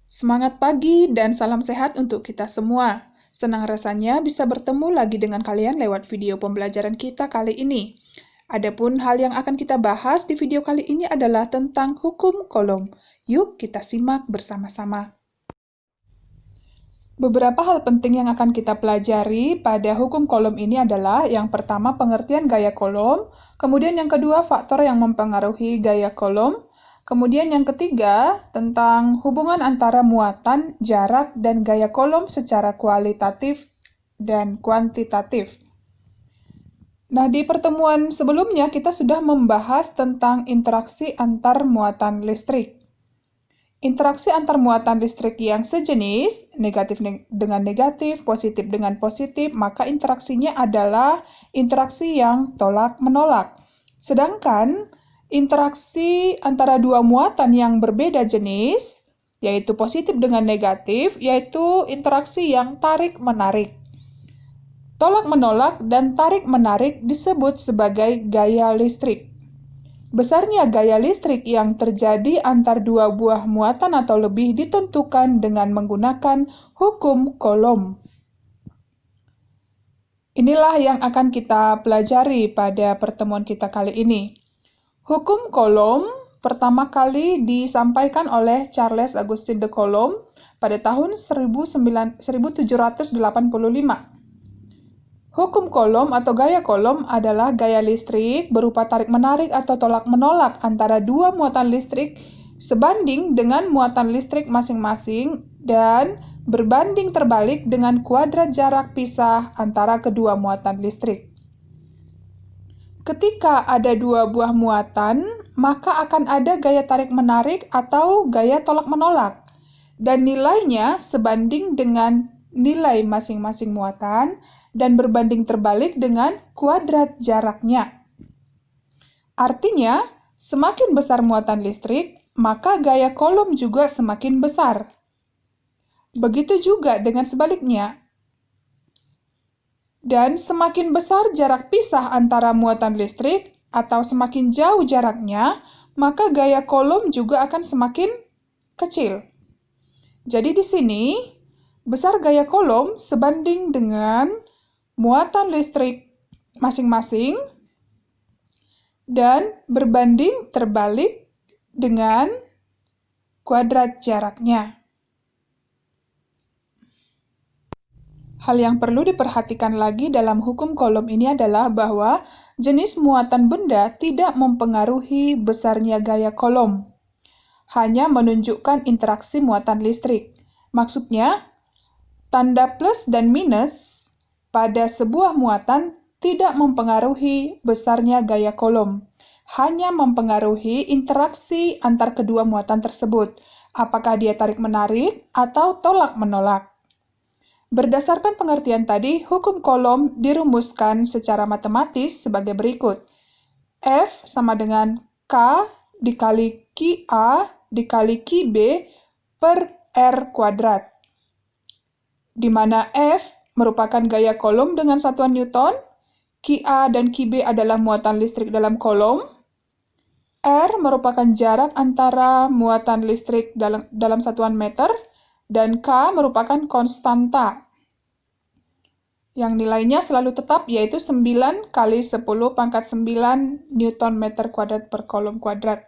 Semangat pagi dan salam sehat untuk kita semua. Senang rasanya bisa bertemu lagi dengan kalian lewat video pembelajaran kita kali ini. Adapun hal yang akan kita bahas di video kali ini adalah tentang hukum kolom. Yuk kita simak bersama-sama. Beberapa hal penting yang akan kita pelajari pada hukum kolom ini adalah yang pertama pengertian gaya kolom, kemudian yang kedua faktor yang mempengaruhi gaya kolom, kemudian yang ketiga tentang hubungan antara muatan, jarak, dan gaya kolom secara kualitatif dan kuantitatif. Nah, di pertemuan sebelumnya kita sudah membahas tentang interaksi antar muatan listrik. Interaksi antar muatan listrik yang sejenis, negatif dengan negatif, positif dengan positif, maka interaksinya adalah interaksi yang tolak-menolak. Sedangkan interaksi antara dua muatan yang berbeda jenis, yaitu positif dengan negatif, yaitu interaksi yang tarik-menarik. Tolak-menolak dan tarik-menarik disebut sebagai gaya listrik. Besarnya gaya listrik yang terjadi antar dua buah muatan atau lebih ditentukan dengan menggunakan hukum kolom. Inilah yang akan kita pelajari pada pertemuan kita kali ini. Hukum kolom pertama kali disampaikan oleh Charles Augustin de Coulomb pada tahun 1785. Hukum kolom atau gaya kolom adalah gaya listrik berupa tarik-menarik atau tolak-menolak antara dua muatan listrik sebanding dengan muatan listrik masing-masing dan berbanding terbalik dengan kuadrat jarak pisah antara kedua muatan listrik. Ketika ada dua buah muatan, maka akan ada gaya tarik-menarik atau gaya tolak-menolak, dan nilainya sebanding dengan nilai masing-masing muatan dan berbanding terbalik dengan kuadrat jaraknya. Artinya, semakin besar muatan listrik, maka gaya kolom juga semakin besar. Begitu juga dengan sebaliknya. Dan semakin besar jarak pisah antara muatan listrik atau semakin jauh jaraknya, maka gaya kolom juga akan semakin kecil. Jadi di sini, besar gaya kolom sebanding dengan muatan listrik masing-masing dan berbanding terbalik dengan kuadrat jaraknya. Hal yang perlu diperhatikan lagi dalam hukum kolom ini adalah bahwa jenis muatan benda tidak mempengaruhi besarnya gaya kolom, hanya menunjukkan interaksi muatan listrik. Maksudnya, tanda plus dan minus pada sebuah muatan tidak mempengaruhi besarnya gaya kolom, hanya mempengaruhi interaksi antar kedua muatan tersebut, apakah dia tarik-menarik atau tolak-menolak. Berdasarkan pengertian tadi, hukum kolom dirumuskan secara matematis sebagai berikut. F sama dengan K dikali QA dikali QB per R kuadrat, di mana F merupakan gaya kolom dengan satuan Newton, QA dan QB adalah muatan listrik dalam kolom, R merupakan jarak antara muatan listrik dalam satuan meter, dan K merupakan konstanta, yang nilainya selalu tetap, yaitu 9 kali 10 pangkat 9 Newton meter kuadrat per kolom kuadrat.